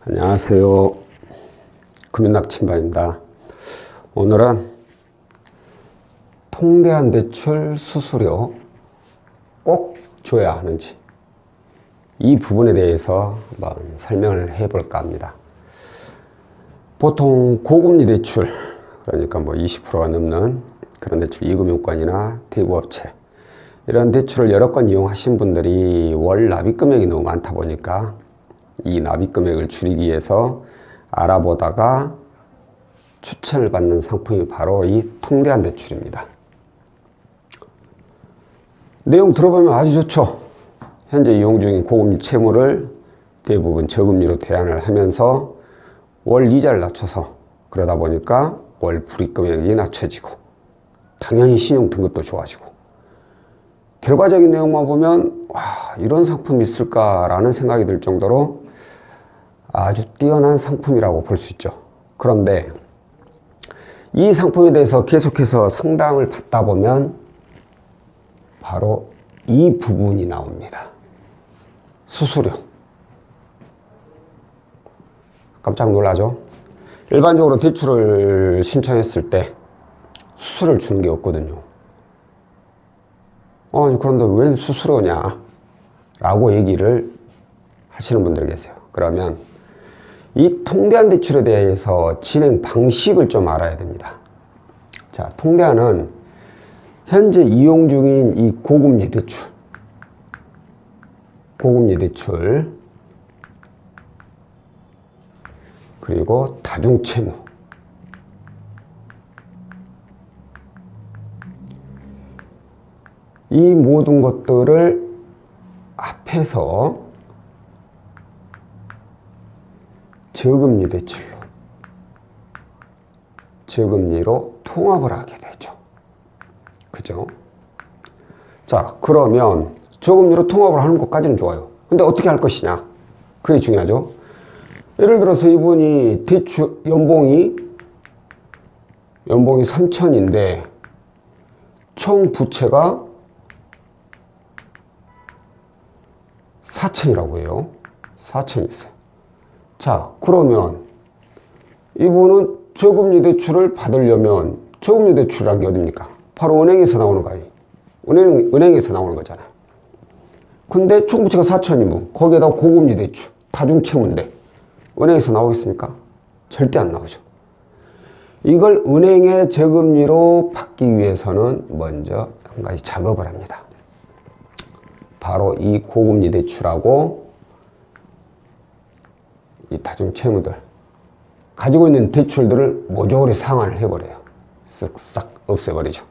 안녕하세요. 금융낙침반입니다. 오늘은 통대한 대출 수수료 꼭 줘야 하는지 이 부분에 대해서 한번 설명을 해볼까 합니다. 보통 고금리 대출, 그러니까 20%가 넘는 그런 대출, 이금융권이나 대부업체 이런 대출을 여러 건 이용하신 분들이 월 납입 금액이 너무 많다 보니까 이 납입 금액을 줄이기 위해서 알아보다가 추천을 받는 상품이 바로 이 통대한 대출입니다. 내용 들어보면 아주 좋죠. 현재 이용 중인 고금리 채무를 대부분 저금리로 대안을 하면서 월 이자를 낮춰서, 그러다 보니까 월 불이익 금액이 낮춰지고 당연히 신용 등급도 좋아지고, 결과적인 내용만 보면 와, 이런 상품이 있을까라는 생각이 들 정도로 아주 뛰어난 상품이라고 볼 수 있죠. 그런데 이 상품에 대해서 계속해서 상담을 받다 보면 바로 이 부분이 나옵니다. 수수료. 깜짝 놀라죠? 일반적으로 대출을 신청했을 때 수수료를 주는 게 없거든요. 그런데 웬 수수료냐? 라고 얘기를 하시는 분들이 계세요. 그러면 이 통대한 대출에 대해서 진행 방식을 좀 알아야 됩니다. 자, 통대한은 현재 이용 중인 이 고금리 대출, 그리고 다중채무, 이 모든 것들을 합해서 저금리 대출로, 저금리로 통합을 하게 되죠. 그죠? 자, 그러면 저금리로 통합을 하는 것까지는 좋아요. 근데 어떻게 할 것이냐? 그게 중요하죠. 예를 들어서 이분이 대출 연봉이 3천인데 총 부채가 4천이라고 해요. 4천이 있어요. 자, 그러면 이분은 저금리 대출을 받으려면, 저금리 대출이라는 게 어딥니까? 바로 은행에서 나오는 거 아니에요? 은행에서 나오는 거잖아요. 근데 총 부채가 4천이면 거기에다 고금리 대출, 다중채무인데 은행에서 나오겠습니까? 절대 안 나오죠. 이걸 은행의 저금리로 받기 위해서는 먼저 한 가지 작업을 합니다. 바로 이 고금리 대출하고 이 다중채무들, 가지고 있는 대출들을 모조리 상환을 해버려요. 쓱싹 없애버리죠.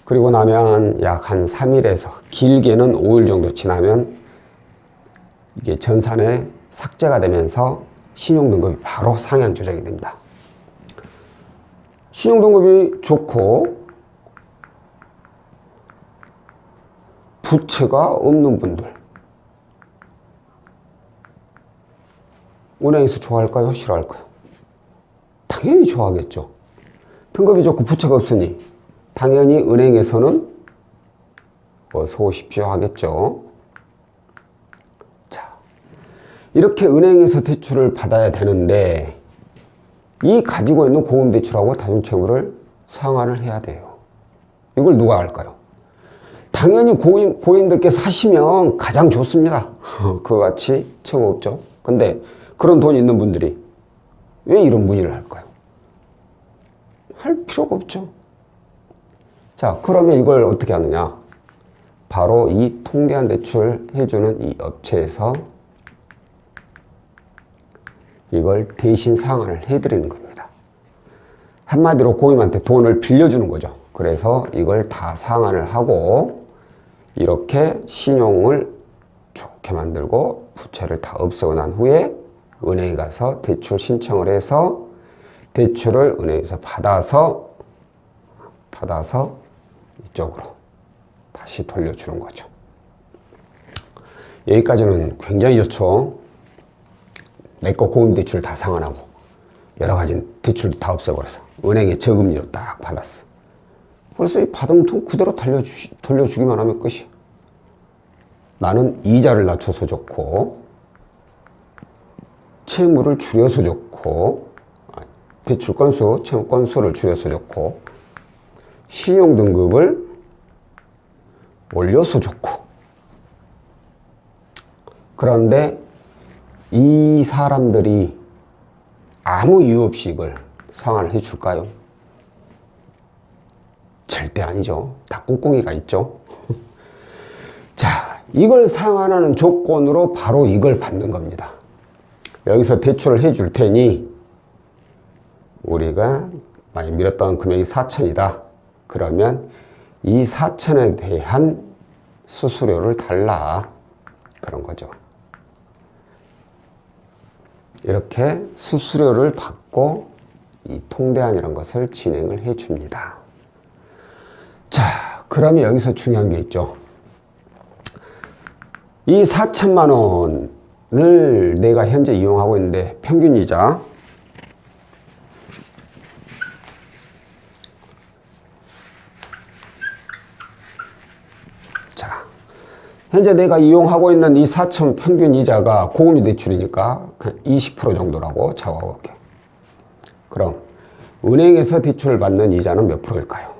그리고 나면 약 한 3일에서 길게는 5일 정도 지나면 이게 전산에 삭제가 되면서 신용등급이 바로 상향 조정이 됩니다. 신용등급이 좋고 부채가 없는 분들, 은행에서 좋아할까요? 싫어할까요? 당연히 좋아하겠죠. 등급이 좋고 부채가 없으니 당연히 은행에서는 어서 오십시오 하겠죠. 자, 이렇게 은행에서 대출을 받아야 되는데 이 가지고 있는 고금 대출하고 다중채무를 상환을 해야 돼요. 이걸 누가 할까요? 당연히 고객님들께서 하시면 가장 좋습니다. 그와 같이 최고 없죠. 근데 그런 돈이 있는 분들이 왜 이런 문의를 할까요? 할 필요가 없죠. 자, 그러면 이걸 어떻게 하느냐? 바로 이 통대한 대출 해주는 이 업체에서 이걸 대신 상환을 해드리는 겁니다. 한마디로 고객님한테 돈을 빌려주는 거죠. 그래서 이걸 다 상환을 하고 이렇게 신용을 좋게 만들고 부채를 다 없애고 난 후에 은행에 가서 대출 신청을 해서 대출을 은행에서 받아서 이쪽으로 다시 돌려주는 거죠. 여기까지는 굉장히 좋죠. 내 거 고금 대출 다 상환하고 여러 가지 대출도 다 없애버려서 은행에 저금리로 딱 받았어. 그래서 이 받은 돈 그대로 돌려주기만 하면 끝이야. 나는 이자를 낮춰서 좋고 채무를 줄여서 좋고, 대출 건수, 채무 건수를 줄여서 좋고, 신용 등급을 올려서 좋고. 그런데 이 사람들이 아무 이유 없이 이걸 상환을 해줄까요? 절대 아니죠. 다 꿍꿍이가 있죠. 자, 이걸 상환하는 조건으로 바로 이걸 받는 겁니다. 여기서 대출을 해줄 테니 우리가 만약 밀었던 금액이 4천이다. 그러면 이 4천에 대한 수수료를 달라. 그런 거죠. 이렇게 수수료를 받고 이 통대안이라는 것을 진행을 해 줍니다. 자, 그러면 여기서 중요한 게 있죠. 이 4천만 원을 내가 현재 이용하고 있는데 평균 이자 자, 현재 내가 이용하고 있는 이 4천 평균 이자가 고금리 대출이니까 20% 정도라고 잡아볼게요. 그럼 은행에서 대출을 받는 이자는 몇 프로일까요?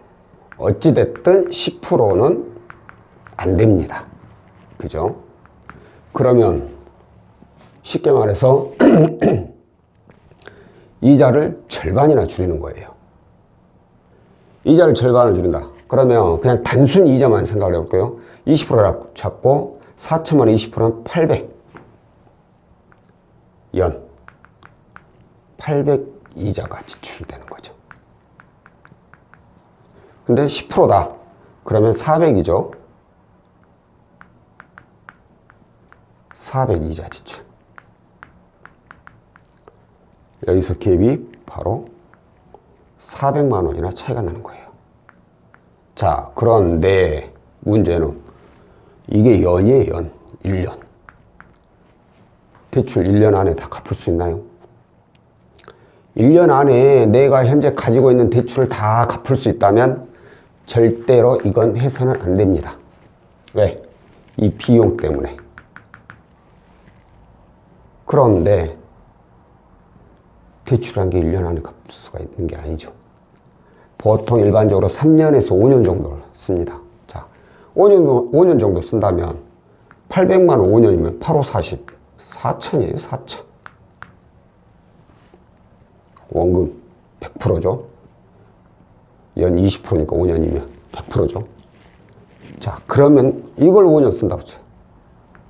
어찌됐든 10%는 안 됩니다. 그죠? 그러면 쉽게 말해서 이자를 절반이나 줄이는 거예요. 이자를 절반을 줄인다. 그러면 그냥 단순 이자만 생각을 해볼게요. 20%라고 잡고 4천만 원 20%는 800. 연 800 이자가 지출되는 거죠. 근데 10%다. 그러면 400이죠. 400 이자 지출. 여기서 갭이 바로 400만 원이나 차이가 나는 거예요. 자, 그런데 문제는 이게 연이에요, 연. 1년. 대출 1년 안에 다 갚을 수 있나요? 1년 안에 내가 현재 가지고 있는 대출을 다 갚을 수 있다면 절대로 이건 해서는 안 됩니다. 왜? 이 비용 때문에. 그런데 대출한 게 1년 안에 갚을 수가 있는 게 아니죠. 보통 일반적으로 3년에서 5년 정도를 씁니다. 자, 5년 정도 쓴다면 800만 원 5년이면 8, 5, 40. 4천이에요, 4천. 원금 100%죠. 연 20%니까 5년이면 100%죠. 자, 그러면 이걸 5년 쓴다고 쳐요.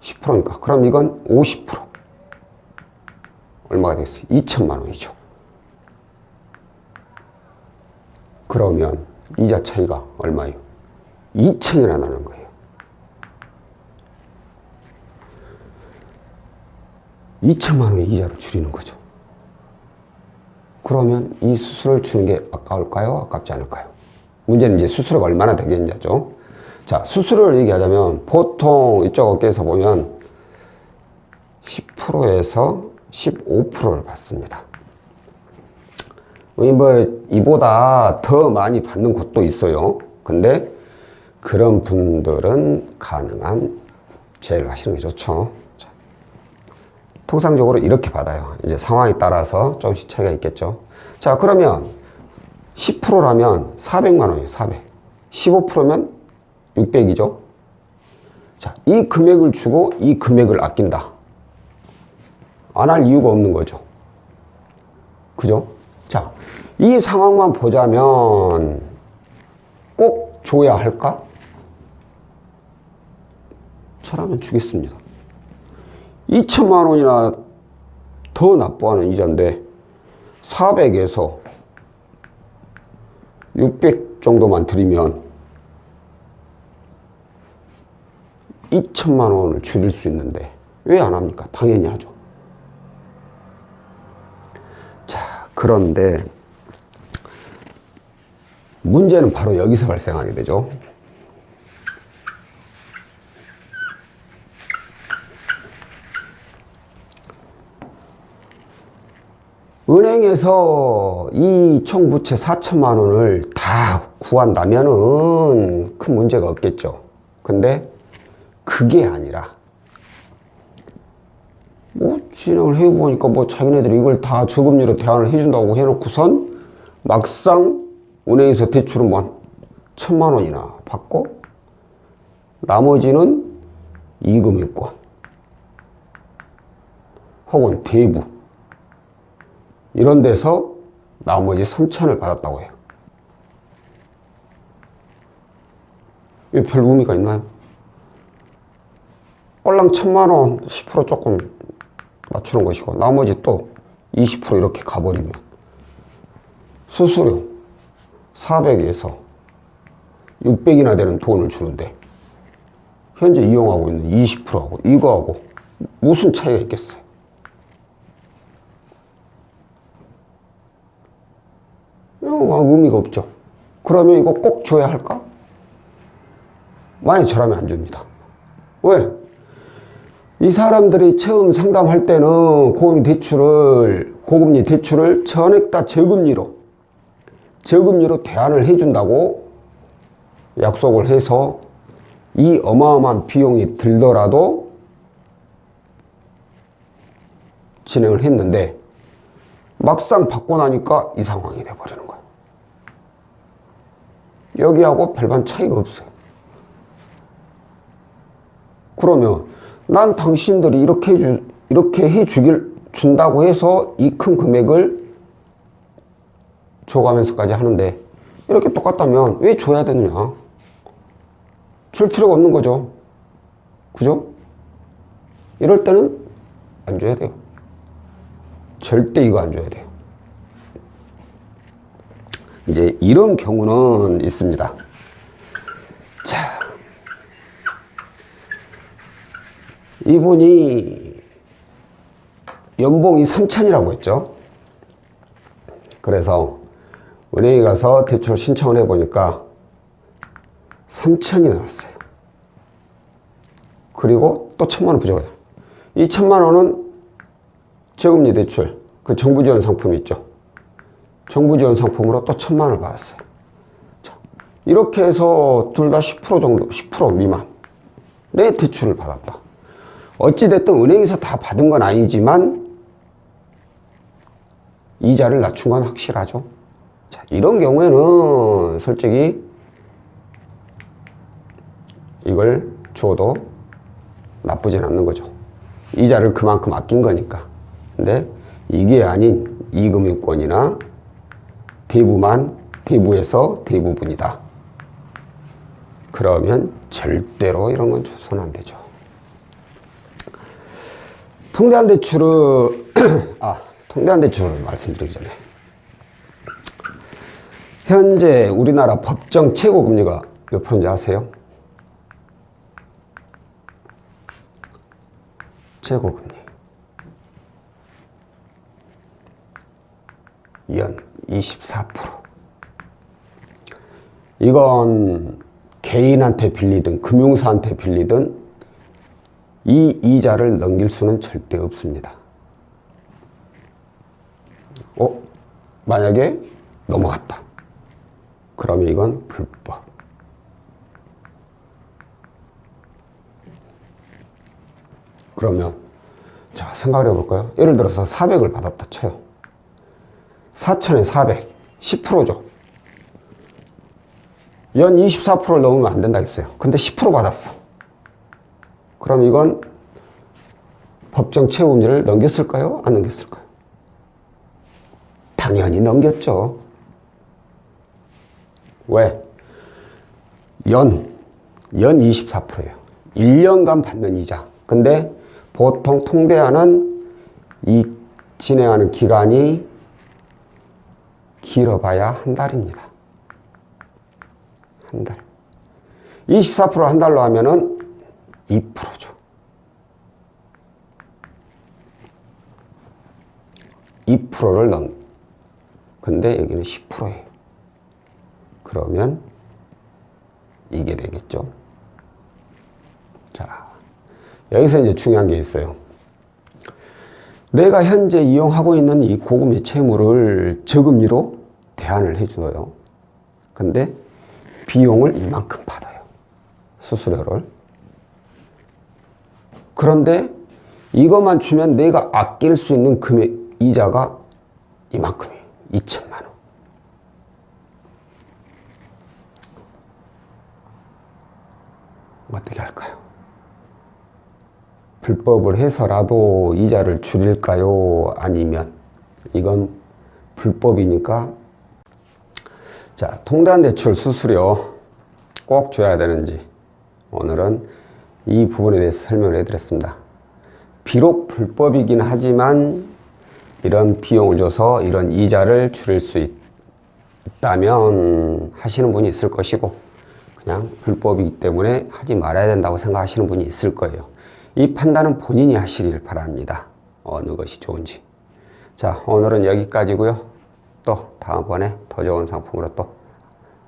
10%니까. 그럼 이건 50%. 얼마가 되겠어요? 2천만 원이죠. 그러면 이자 차이가 얼마예요? 2천이나 나는 거예요. 2천만 원의 이자를 줄이는 거죠. 그러면 이 수수료를 주는 게 아까울까요? 아깝지 않을까요? 문제는 이제 수수료가 얼마나 되겠냐죠. 자, 수수료를 얘기하자면 보통 이쪽 업계에서 보면 10%에서 15%를 받습니다. 뭐 이보다 더 많이 받는 곳도 있어요. 근데 그런 분들은 가능한 제외를 하시는 게 좋죠. 자, 통상적으로 이렇게 받아요. 이제 상황에 따라서 조금씩 차이가 있겠죠. 자, 그러면 10%라면 400만 원이에요. 400. 15%면 600이죠. 자, 이 금액을 주고 이 금액을 아낀다. 안 할 이유가 없는 거죠. 그죠? 자, 이 상황만 보자면 꼭 줘야 할까? 저라면 주겠습니다. 2천만 원이나 더 납부하는 이자인데 400에서 600 정도만 드리면 2천만 원을 줄일 수 있는데 왜 안 합니까? 당연히 하죠. 자, 그런데 문제는 바로 여기서 발생하게 되죠. 은행에서 이 총 부채 4천만 원을 다 구한다면은 큰 문제가 없겠죠. 근데 그게 아니라 뭐 진행을 해보니까 뭐 자기네들이 이걸 다 저금리로 대안을 해준다고 해놓고선 막상 은행에서 대출은 뭐 1,000만 원이나 받고 나머지는 이금융권 혹은 대부 이런 데서 나머지 3천을 받았다고 해요. 이게 별 의미가 있나요? 꼴랑 1,000만 원 10% 조금 낮추는 것이고 나머지 또 20% 이렇게 가버리면 수수료 400에서 600이나 되는 돈을 주는데 현재 이용하고 있는 20%하고 이거하고 무슨 차이가 있겠어요? 의미가 없죠. 그러면 이거 꼭 줘야 할까? 많이 저라면 안 줍니다. 왜? 이 사람들이 처음 상담할 때는 고금리 대출을 전액 다 저금리로 대안을 해준다고 약속을 해서 이 어마어마한 비용이 들더라도 진행을 했는데 막상 받고 나니까 이 상황이 돼버리는 거예요. 여기하고 별반 차이가 없어요. 그러면 난 당신들이 이렇게 준다고 해서 이 큰 금액을 줘가면서까지 하는데 이렇게 똑같다면 왜 줘야 되느냐? 줄 필요가 없는 거죠. 그죠? 이럴 때는 안 줘야 돼요. 절대 이거 안 줘야 돼요. 이제 이런 경우는 있습니다. 자, 이분이 연봉이 3천이라고 했죠. 그래서 은행에 가서 대출 신청을 해보니까 3천이 나왔어요. 그리고 또 1,000만 원 부족해요. 이 1,000만 원은 저금리 대출, 그 정부 지원 상품 있죠. 정부 지원 상품으로 또 1,000만 원을 받았어요. 자, 이렇게 해서 둘 다 10% 정도, 10% 미만의 대출을 받았다. 어찌됐든 은행에서 다 받은 건 아니지만 이자를 낮춘 건 확실하죠. 자, 이런 경우에는 솔직히 이걸 줘도 나쁘진 않는 거죠. 이자를 그만큼 아낀 거니까. 근데 이게 아닌 이금융권이나 대부에서 대부분이다. 그러면 절대로 이런 건 줘서는 안 되죠. 통대한 대출을 말씀드리기 전에 현재 우리나라 법정 최고금리가 몇 프로인지 아세요? 최고금리 연 24%. 이건 개인한테 빌리든 금융사한테 빌리든 이 이자를 넘길 수는 절대 없습니다. 만약에 넘어갔다. 그러면 이건 불법. 그러면 자, 생각을 해볼까요? 예를 들어서 400을 받았다 쳐요. 4천에 400, 10%죠. 연 24%를 넘으면 안 된다 했어요. 근데 10% 받았어. 그럼 이건 법정 최고금리를 넘겼을까요? 안 넘겼을까요? 당연히 넘겼죠. 왜? 연 24%예요. 1년간 받는 이자. 근데 보통 통대안은 이 진행하는 기간이 길어봐야 한 달입니다. 한 달. 24% 한 달로 하면은 2%죠. 2%를 근데 여기는 10%예요. 그러면 이게 되겠죠. 자, 여기서 이제 중요한 게 있어요. 내가 현재 이용하고 있는 이 고금리 채무를 저금리로 대안을 해줘요. 근데 비용을 이만큼 받아요. 수수료를. 그런데 이것만 주면 내가 아낄 수 있는 금액 이자가 이만큼이에요. 2천만 원. 어떻게 할까요? 불법을 해서라도 이자를 줄일까요? 아니면 이건 불법이니까. 자, 통장대출 수수료 꼭 줘야 되는지 오늘은 이 부분에 대해서 설명을 해드렸습니다. 비록 불법이긴 하지만 이런 비용을 줘서 이런 이자를 줄일 수 있다면 하시는 분이 있을 것이고, 그냥 불법이기 때문에 하지 말아야 된다고 생각하시는 분이 있을 거예요. 이 판단은 본인이 하시길 바랍니다. 어느 것이 좋은지. 자, 오늘은 여기까지고요. 또 다음번에 더 좋은 상품으로 또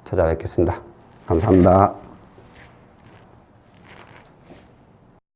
찾아뵙겠습니다. 감사합니다.